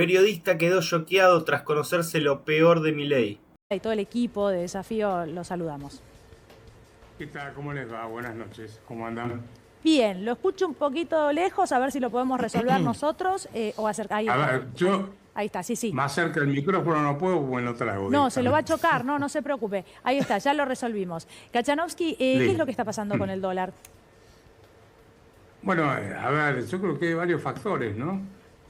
Periodista quedó choqueado tras conocerse lo peor de Milei. Y todo el equipo de Desafío lo saludamos. ¿Qué tal? ¿Cómo les va? Buenas noches. ¿Cómo andan? Bien, lo escucho un poquito lejos, a ver si lo podemos resolver nosotros o acercar. Ahí A está. ver, yo Ahí está, sí. más cerca del micrófono no puedo, pues lo traigo. No, se lo va a chocar, no se preocupe. Ahí está, ya lo resolvimos. Kachanovsky, ¿qué es lo que está pasando con el dólar? Bueno, a ver, yo creo que hay varios factores, ¿no?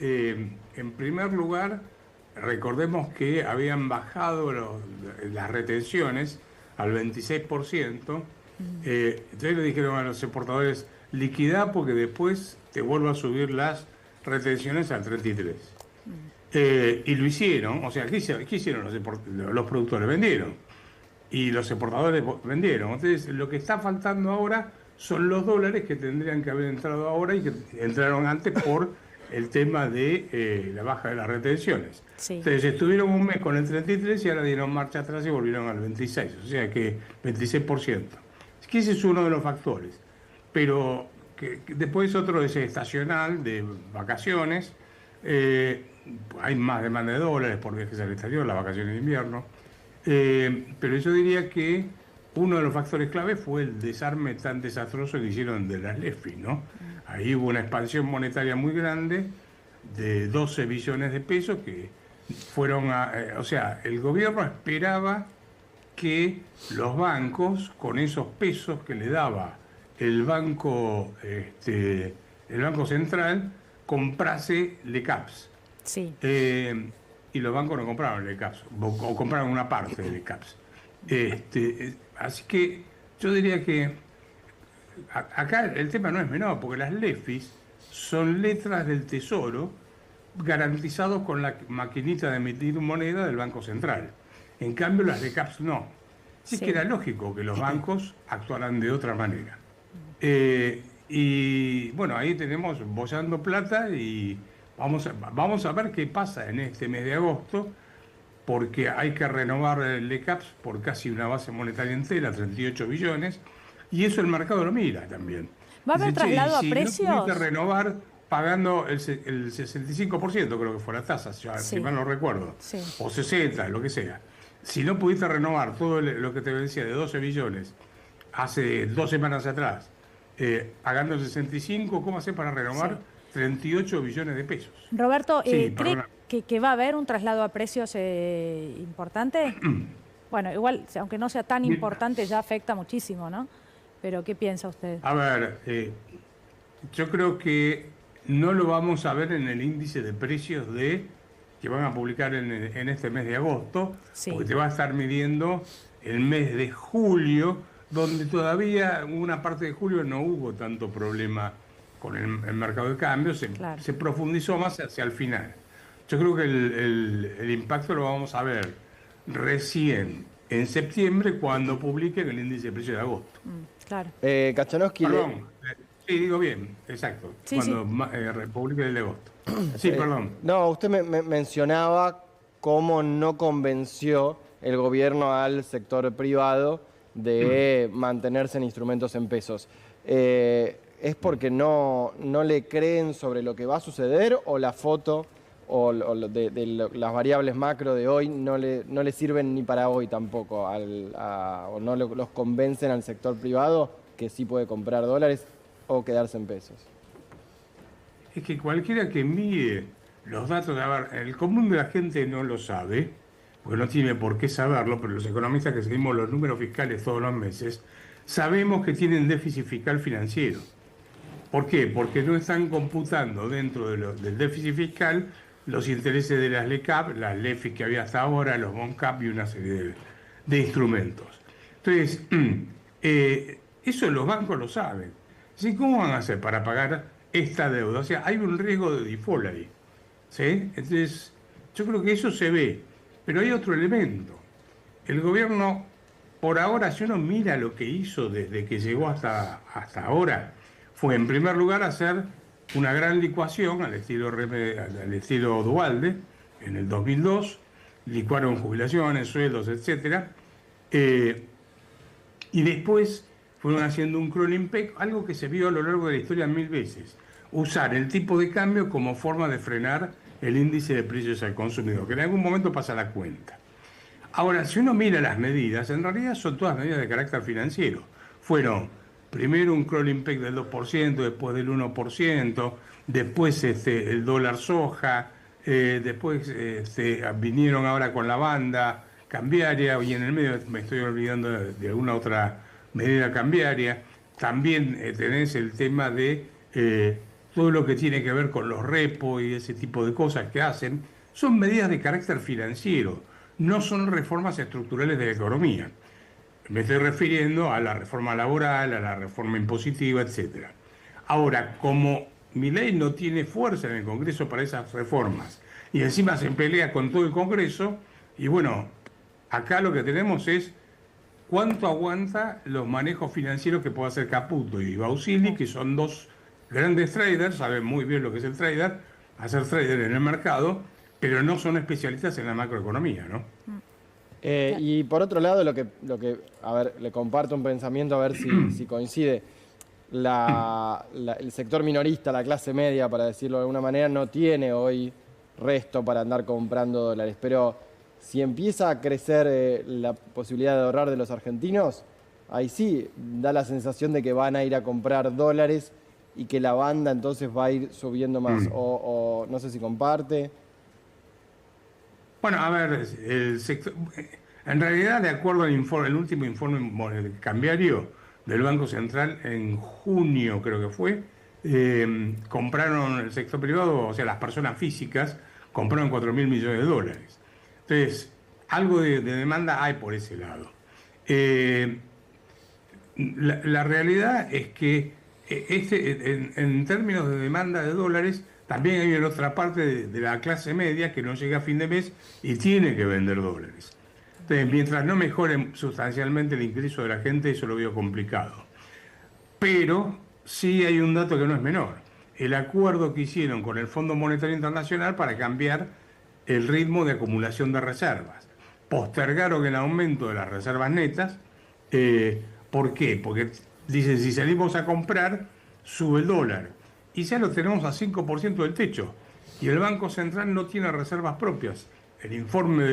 En primer lugar, recordemos que habían bajado las retenciones al 26%. Entonces le dijeron a los exportadores, liquidá porque después te vuelvo a subir las retenciones al 33%. Y lo hicieron, o sea, ¿qué hicieron los productores? Vendieron. Y los exportadores vendieron. Entonces, lo que está faltando ahora son los dólares que tendrían que haber entrado ahora y que entraron antes por el tema de la baja de las retenciones. Sí. Entonces, estuvieron un mes con el 33 y ahora dieron marcha atrás y volvieron al 26, o sea que 26%. Es que ese es uno de los factores. Pero que después otro es estacional, de vacaciones. Hay más demanda de dólares por viajes al exterior, las vacaciones de invierno. Pero yo diría que uno de los factores clave fue el desarme tan desastroso que hicieron de las LEFI, ¿no? Ahí hubo una expansión monetaria muy grande de 12 billones de pesos que fueron o sea, el gobierno esperaba que los bancos, con esos pesos que le daba el banco central, comprase LECAPS. Sí. Y los bancos no compraron LECAPS, o compraron una parte de LECAPS. Así que yo diría que acá el tema no es menor, porque las LEFIs son letras del Tesoro garantizados con la maquinita de emitir moneda del Banco Central. En cambio, las LECAPS no. Así que era lógico que los bancos actuaran de otra manera. Y bueno, ahí tenemos bollando plata y vamos a ver qué pasa en este mes de agosto, porque hay que renovar el LECAPS por casi una base monetaria entera, 38 billones, y eso el mercado lo mira también. ¿Va a haber traslado a precios? No pudiste renovar pagando el 65%, creo que fue la tasa, si mal no recuerdo, o 60, lo que sea. Si no pudiste renovar todo lo que te decía de 12 billones hace 2 semanas atrás, pagando el 65, ¿cómo haces para renovar 38 billones de pesos? Roberto, ¿cree que va a haber un traslado a precios importante? Bueno, igual, aunque no sea tan importante, ya afecta muchísimo, ¿no? Pero, ¿qué piensa usted? A ver, yo creo que no lo vamos a ver en el índice de precios que van a publicar en este mes de agosto, porque te va a estar midiendo el mes de julio, donde todavía una parte de julio no hubo tanto problema con el mercado de cambio, se profundizó más hacia el final. Yo creo que el impacto lo vamos a ver recién en septiembre, cuando publiquen el índice de precios de agosto. Claro. Kachanovsky. Perdón, sí, digo bien, exacto, cuando publiquen el de agosto. Sí, perdón. No, usted me mencionaba cómo no convenció el gobierno al sector privado de mantenerse en instrumentos en pesos. ¿Es porque no le creen sobre lo que va a suceder o la foto o las variables macro de hoy no le sirven ni para hoy tampoco? ¿O no los convencen al sector privado que sí puede comprar dólares o quedarse en pesos? Es que cualquiera que mire los datos, a ver, el común de la gente no lo sabe, porque no tiene por qué saberlo, pero los economistas que seguimos los números fiscales todos los meses, sabemos que tienen déficit fiscal financiero. ¿Por qué? Porque no están computando dentro del déficit fiscal los intereses de las LECAP, las LEFI que había hasta ahora, los BONCAP y una serie de instrumentos. Entonces, eso los bancos lo saben. ¿Sí? ¿Cómo van a hacer para pagar esta deuda? O sea, hay un riesgo de default ahí. ¿Sí? Entonces, yo creo que eso se ve. Pero hay otro elemento. El gobierno, por ahora, si uno mira lo que hizo desde que llegó hasta ahora, fue en primer lugar hacer una gran licuación al estilo Duhalde en el 2002, licuaron jubilaciones, sueldos, etc. Y después fueron haciendo un crawling peg, algo que se vio a lo largo de la historia 1000 veces. Usar el tipo de cambio como forma de frenar el índice de precios al consumidor, que en algún momento pasa la cuenta. Ahora, si uno mira las medidas, en realidad son todas medidas de carácter financiero. Fueron primero un crawling peg del 2%, después del 1%, después el dólar soja, después vinieron ahora con la banda cambiaria, y en el medio me estoy olvidando de alguna otra medida cambiaria. También tenés el tema de todo lo que tiene que ver con los repos y ese tipo de cosas que hacen. Son medidas de carácter financiero, no son reformas estructurales de la economía. Me estoy refiriendo a la reforma laboral, a la reforma impositiva, etc. Ahora, como Milei no tiene fuerza en el Congreso para esas reformas y encima se pelea con todo el Congreso, y bueno, acá lo que tenemos es cuánto aguanta los manejos financieros que puede hacer Caputo y Bausili, que son dos grandes traders, saben muy bien lo que es el trader, hacer trader en el mercado, pero no son especialistas en la macroeconomía, ¿no? Y por otro lado, a ver, le comparto un pensamiento a ver si coincide. El sector minorista, la clase media, para decirlo de alguna manera, no tiene hoy resto para andar comprando dólares, pero si empieza a crecer la posibilidad de ahorrar de los argentinos, ahí sí da la sensación de que van a ir a comprar dólares y que la banda entonces va a ir subiendo más. O no sé si comparte. Bueno, a ver, el sector, en realidad, de acuerdo al el último informe cambiario del Banco Central, en junio creo que fue, compraron el sector privado, o sea, las personas físicas, compraron 4.000 millones de dólares. Entonces, algo de demanda hay por ese lado. La realidad es que en términos de demanda de dólares, también hay otra parte de la clase media que no llega a fin de mes y tiene que vender dólares. Entonces, mientras no mejore sustancialmente el ingreso de la gente, eso lo veo complicado. Pero sí hay un dato que no es menor. El acuerdo que hicieron con el Fondo Monetario Internacional para cambiar el ritmo de acumulación de reservas. Postergaron el aumento de las reservas netas. ¿Por qué? Porque dicen, si salimos a comprar, sube el dólar. Y ya lo tenemos a 5% del techo. Y el Banco Central no tiene reservas propias. El informe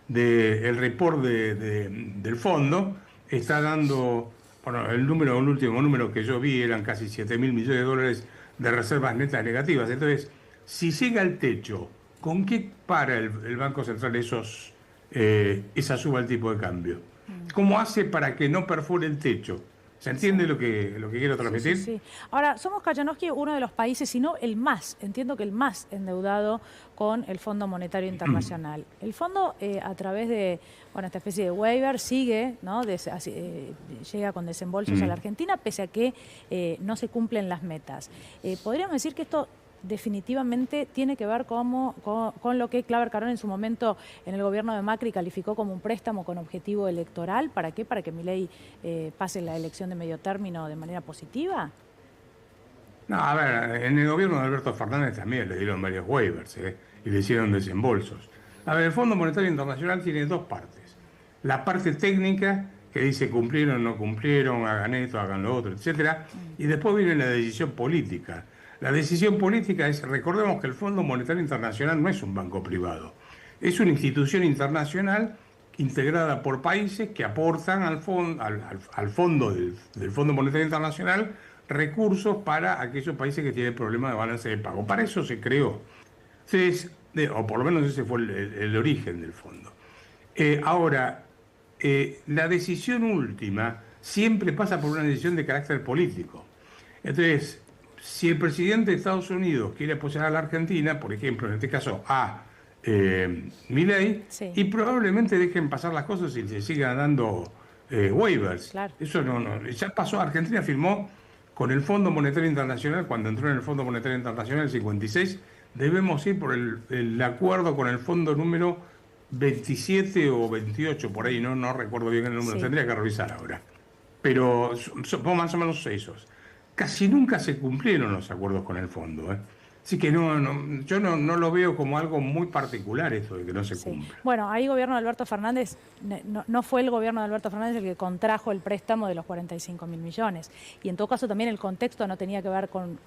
el report del fondo está dando, bueno, el último número que yo vi eran casi 7.000 millones de dólares de reservas netas negativas. Entonces, si llega al techo, ¿con qué para el Banco Central esa suba al tipo de cambio? ¿Cómo hace para que no perfore el techo? ¿Se entiende lo que quiero transmitir? Sí. Ahora, somos, Kachanovsky, uno de los países, si no el más, entiendo que el más endeudado con el Fondo Monetario Internacional. El fondo, a través de esta especie de waiver, sigue, ¿no? Llega con desembolsos a la Argentina, pese a que no se cumplen las metas. ¿Podríamos decir que esto definitivamente tiene que ver con lo que Claver Carón en su momento en el gobierno de Macri calificó como un préstamo con objetivo electoral? ¿Para qué? ¿Para que Milei pase la elección de medio término de manera positiva? No, a ver, en el gobierno de Alberto Fernández también le dieron varios waivers y le hicieron desembolsos. A ver, el Fondo Monetario Internacional tiene dos partes. La parte técnica, que dice cumplieron, no cumplieron, hagan esto, hagan lo otro, etcétera. Y después viene la decisión política. La decisión política es, recordemos que el Fondo Monetario Internacional no es un banco privado, es una institución internacional integrada por países que aportan al fondo del Fondo Monetario Internacional recursos para aquellos países que tienen problemas de balance de pago. Para eso se creó. Entonces, o por lo menos ese fue el origen del fondo. Ahora, la decisión última siempre pasa por una decisión de carácter político. Entonces, si el presidente de Estados Unidos quiere apoyar a la Argentina, por ejemplo, en este caso a Milei, y probablemente dejen pasar las cosas y se sigan dando waivers. Claro. Eso no. Ya pasó, Argentina firmó con el Fondo Monetario Internacional, cuando entró en el Fondo Monetario Internacional en el 56, debemos ir por el acuerdo con el fondo número 27 o 28, por ahí, no recuerdo bien el número, tendría que revisar ahora. Pero son más o menos esos. Casi nunca se cumplieron los acuerdos con el fondo. Así que yo no lo veo como algo muy particular esto de que no se Sí. cumpla. Bueno, ahí gobierno de Alberto Fernández, no fue el gobierno de Alberto Fernández el que contrajo el préstamo de los 45.000 millones. Y en todo caso también el contexto no tenía que ver con,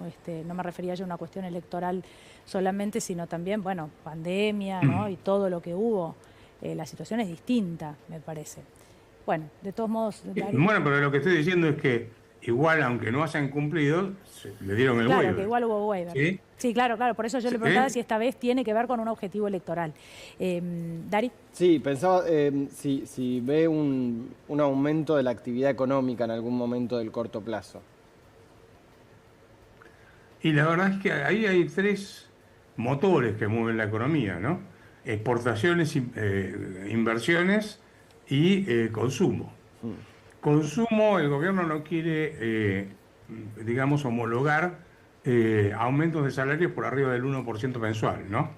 no me refería yo a una cuestión electoral solamente, sino también, bueno, pandemia, ¿no? Y todo lo que hubo. La situación es distinta, me parece. Bueno, de todos modos... Bueno, pero lo que estoy diciendo es que igual, aunque no hayan cumplido, le dieron el Claro, waiver. que igual hubo waiver. ¿Sí? Sí, claro, por eso yo le preguntaba si esta vez tiene que ver con un objetivo electoral. Dari. Sí, pensaba si ve un aumento de la actividad económica en algún momento del corto plazo. Y la verdad es que ahí hay 3 motores que mueven la economía, ¿no? Exportaciones, inversiones y consumo. Consumo, el gobierno no quiere, digamos, homologar aumentos de salarios por arriba del 1% mensual, ¿no?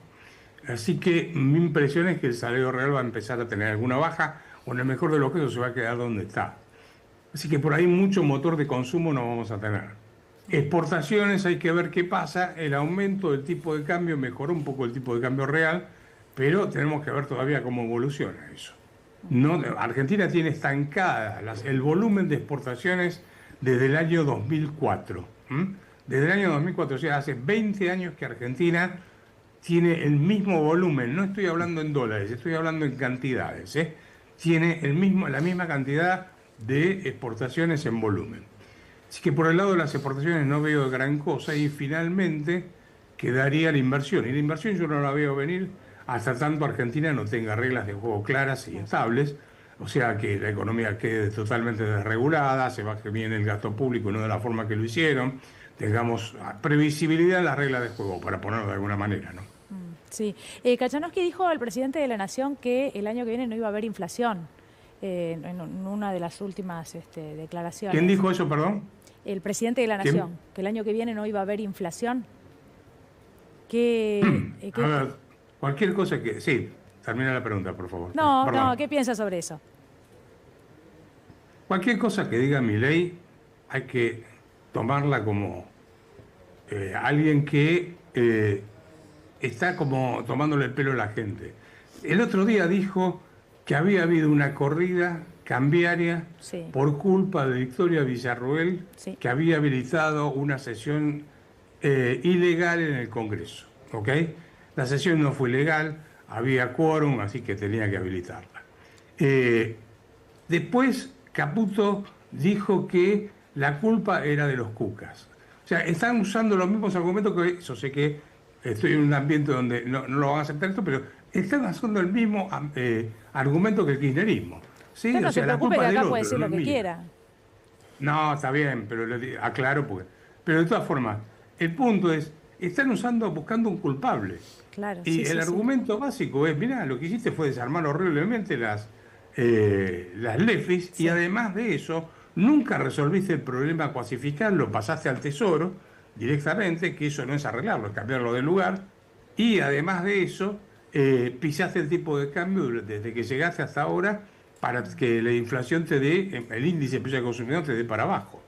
Así que mi impresión es que el salario real va a empezar a tener alguna baja, o en el mejor de los casos se va a quedar donde está. Así que por ahí mucho motor de consumo no vamos a tener. Exportaciones, hay que ver qué pasa. El aumento del tipo de cambio mejoró un poco el tipo de cambio real, pero tenemos que ver todavía cómo evoluciona eso. No, Argentina tiene estancada el volumen de exportaciones desde el año 2004. Desde el año 2004, o sea, hace 20 años que Argentina tiene el mismo volumen. No estoy hablando en dólares, estoy hablando en cantidades. Tiene la misma cantidad de exportaciones en volumen. Así que por el lado de las exportaciones no veo gran cosa y finalmente quedaría la inversión. Y la inversión yo no la veo venir hasta tanto Argentina no tenga reglas de juego claras y estables, o sea que la economía quede totalmente desregulada, se baje bien el gasto público y no de la forma que lo hicieron, tengamos previsibilidad en las reglas de juego, para ponerlo de alguna manera, ¿no? Sí. Kachanowski dijo al presidente de la Nación que el año que viene no iba a haber inflación, en una de las últimas declaraciones. ¿Quién dijo eso, perdón? El presidente de la ¿Quién? Nación, que el año que viene no iba a haber inflación. A ver, cualquier cosa que... Sí, termina la pregunta, por favor. No, ¿qué piensa sobre eso? Cualquier cosa que diga Milei hay que tomarla como alguien que está como tomándole el pelo a la gente. El otro día dijo que había habido una corrida cambiaria Sí. por culpa de Victoria Villarroel, Sí. que había habilitado una sesión ilegal en el Congreso. ¿Ok? La sesión no fue legal, había quórum, así que tenía que habilitarla. Después Caputo dijo que la culpa era de los cucas. O sea, están usando los mismos argumentos que... Yo sé que estoy en un ambiente donde no lo van a aceptar esto, pero están usando el mismo argumento que el kirchnerismo. ¿Sí? Usted no O sea, se la preocupe culpa que del acá otro, puede decir no lo es que mía. quiera. No, está bien, pero aclaro porque... Pero de todas formas, el punto es, están buscando un culpable. Claro, Y el argumento básico es, mirá, lo que hiciste fue desarmar horriblemente las LEFIs y además de eso, nunca resolviste el problema cuasificar, lo pasaste al Tesoro directamente, que eso no es arreglarlo, es cambiarlo de lugar, y además de eso, pisaste el tipo de cambio desde que llegaste hasta ahora para que la inflación te dé, el índice de precio de consumidor te dé para abajo.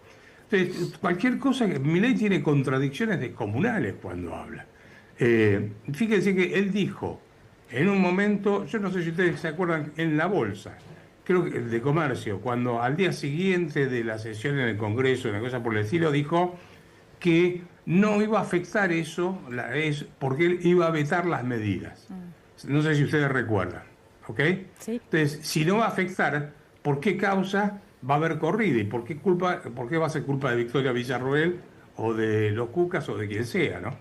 Entonces, cualquier cosa, Milei tiene contradicciones descomunales cuando habla. Fíjense que él dijo en un momento, yo no sé si ustedes se acuerdan, en la bolsa, creo que de comercio, cuando al día siguiente de la sesión en el Congreso, una cosa por el estilo, dijo que no iba a afectar eso, porque él iba a vetar las medidas. No sé si ustedes recuerdan, ¿ok? Sí. Entonces, si no va a afectar, ¿por qué causa va a haber corrida? ¿Y por qué va a ser culpa de Victoria Villarroel o de los cucas o de quien sea, ¿no?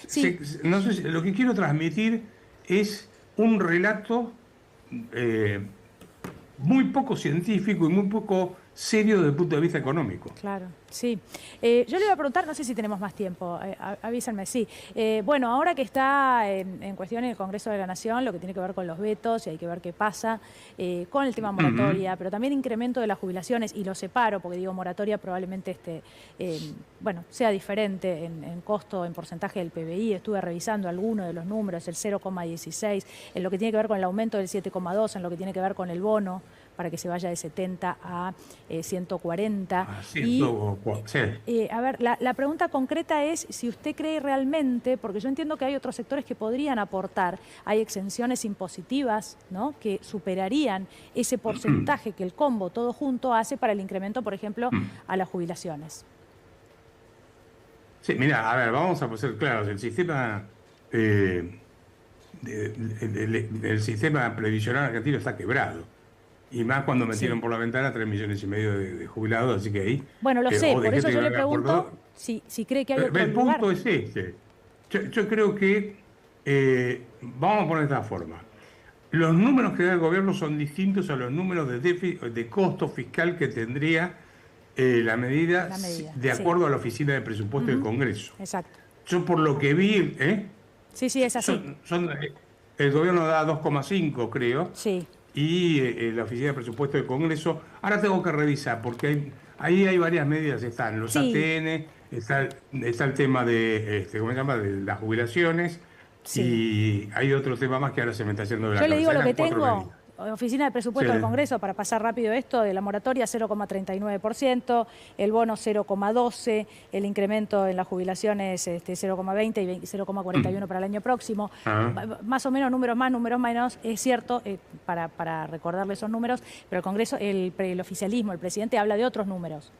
Sí. No sé, lo que quiero transmitir es un relato muy poco científico y muy poco serio desde el punto de vista económico. Claro, sí. Yo le iba a preguntar, no sé si tenemos más tiempo, avísenme, sí. Bueno, ahora que está en cuestión el Congreso de la Nación, lo que tiene que ver con los vetos, y hay que ver qué pasa, con el tema moratoria, pero también incremento de las jubilaciones, y lo separo, porque digo, moratoria probablemente sea diferente en costo, en porcentaje del PBI. Estuve revisando algunos de los números, el 0,16, en lo que tiene que ver con el aumento del 7,2, en lo que tiene que ver con el bono para que se vaya de 70 a 140. Sí. A ver, la pregunta concreta es si usted cree realmente, porque yo entiendo que hay otros sectores que podrían aportar, hay exenciones impositivas, ¿no?, que superarían ese porcentaje que el combo todo junto hace para el incremento, por ejemplo, a las jubilaciones. Sí, mira, a ver, vamos a ser claros. El sistema, el sistema previsional argentino está quebrado. Y más cuando metieron por la ventana 3,5 millones de jubilados, así que ahí... Bueno, lo sé, por eso yo le pregunto si cree que hay otro El lugar. punto es este. Yo creo que, vamos a poner de esta forma, los números que da el gobierno son distintos a los números de costo fiscal que tendría la medida de acuerdo a la Oficina de Presupuesto del Congreso. Exacto. Yo por lo que vi... Sí, es así. El gobierno da 2,5, creo. Sí. Y la Oficina de Presupuesto del Congreso, ahora tengo que revisar, porque ahí hay varias medidas, están los ATN, está el tema de, ¿cómo se llama?, de las jubilaciones, y hay otro tema más que ahora se me está haciendo de la cabeza. Yo le digo lo que tengo, Oficina de Presupuesto del Congreso, para pasar rápido esto, de la moratoria 0,39%, el bono 0,12%, el incremento en las jubilaciones 0,20% y 0,41% para el año próximo. Más o menos, números más, números menos, es cierto, para recordarle esos números, pero el Congreso, el oficialismo, el presidente habla de otros números.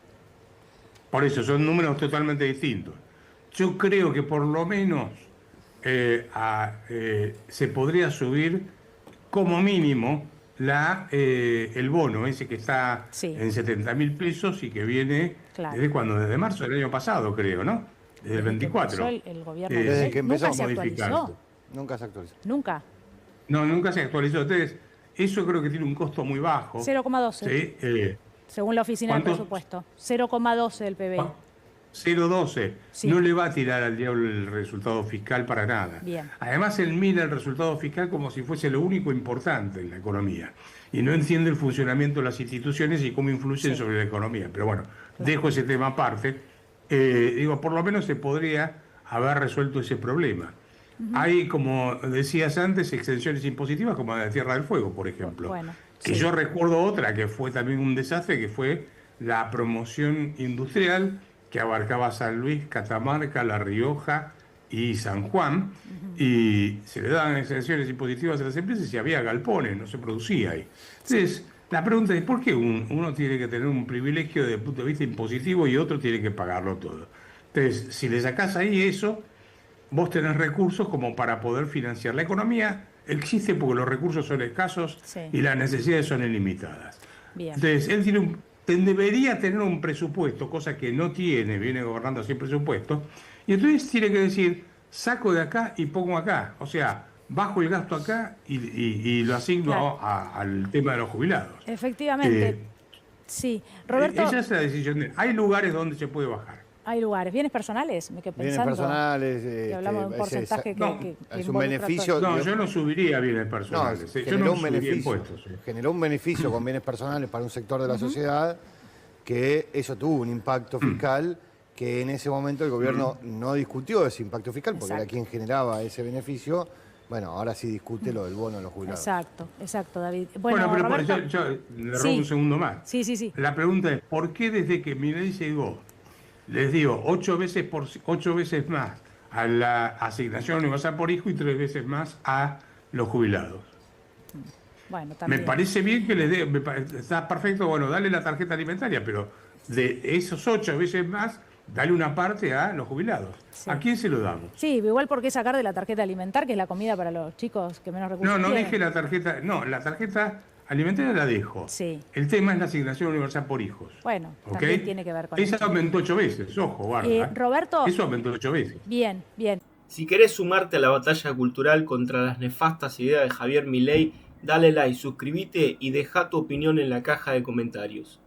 Por eso, son números totalmente distintos. Yo creo que por lo menos se podría subir como mínimo el bono ese que está en 70.000 pesos y que viene desde cuando, desde marzo del año pasado, creo, ¿no? Desde el 24. El gobierno desde que empezó nunca se actualizó. Nunca se actualizó. Nunca. No, nunca se actualizó. Entonces, eso creo que tiene un costo muy bajo. 0,12. ¿Sí? Según la Oficina del Presupuesto. 0,12 del PBI. 0,12. No le va a tirar al diablo el resultado fiscal para nada. Bien. Además, él mira el resultado fiscal como si fuese lo único importante en la economía. Y no entiende el funcionamiento de las instituciones y cómo influyen sobre la economía. Pero bueno, dejo ese tema aparte. Por lo menos se podría haber resuelto ese problema. Hay, como decías antes, exenciones impositivas como la de Tierra del Fuego, por ejemplo. Yo recuerdo otra que fue también un desastre, que fue la promoción industrial, que abarcaba San Luis, Catamarca, La Rioja y San Juan, y se le daban exenciones impositivas a las empresas y había galpones, no se producía ahí. Entonces, la pregunta es, ¿por qué uno tiene que tener un privilegio desde el punto de vista impositivo y otro tiene que pagarlo todo? Entonces, si le sacás ahí eso, vos tenés recursos como para poder financiar. La economía existe porque los recursos son escasos y las necesidades son ilimitadas. Bien. Entonces, él debería tener un presupuesto, cosa que no tiene, viene gobernando sin presupuesto, y entonces tiene que decir, saco de acá y pongo acá, o sea, bajo el gasto acá y lo asigno al tema de los jubilados. Efectivamente, sí. Roberto, esa es la decisión. Hay lugares donde se puede bajar. Hay lugares. ¿Bienes personales? Me quedé pensando. Bienes personales. Y hablamos de un porcentaje que es un beneficio. No, yo no subiría bienes personales. Generó yo no un beneficio. Impuestos, generó un beneficio con bienes personales para un sector de la sociedad, que eso tuvo un impacto fiscal que en ese momento el gobierno no discutió ese impacto fiscal, porque era quien generaba ese beneficio. Bueno, ahora sí discute lo del bono de los jubilados. Exacto, David. Bueno, pero Roberto, yo le robo un segundo más. Sí. La pregunta es, ¿por qué desde que Milei llegó les dio 8 veces más a la asignación universal por hijo y 3 veces más a los jubilados? Bueno, también. Me parece bien que les dé, está perfecto, bueno, dale la tarjeta alimentaria, pero de esos 8 veces más, dale una parte a los jubilados. ¿A quién se lo damos? Sí, igual porque sacar de la tarjeta alimentar, que es la comida para los chicos que menos recursos tienen. No dije la tarjeta, la tarjeta alimentaria la dejo. Sí. El tema es la asignación universal por hijos. Bueno, también tiene que ver con eso. eso. Aumentó 8 veces, ojo, guarda. Roberto. Eso aumentó 8 veces. Bien. Si querés sumarte a la batalla cultural contra las nefastas ideas de Javier Milei, dale like, suscríbete y deja tu opinión en la caja de comentarios.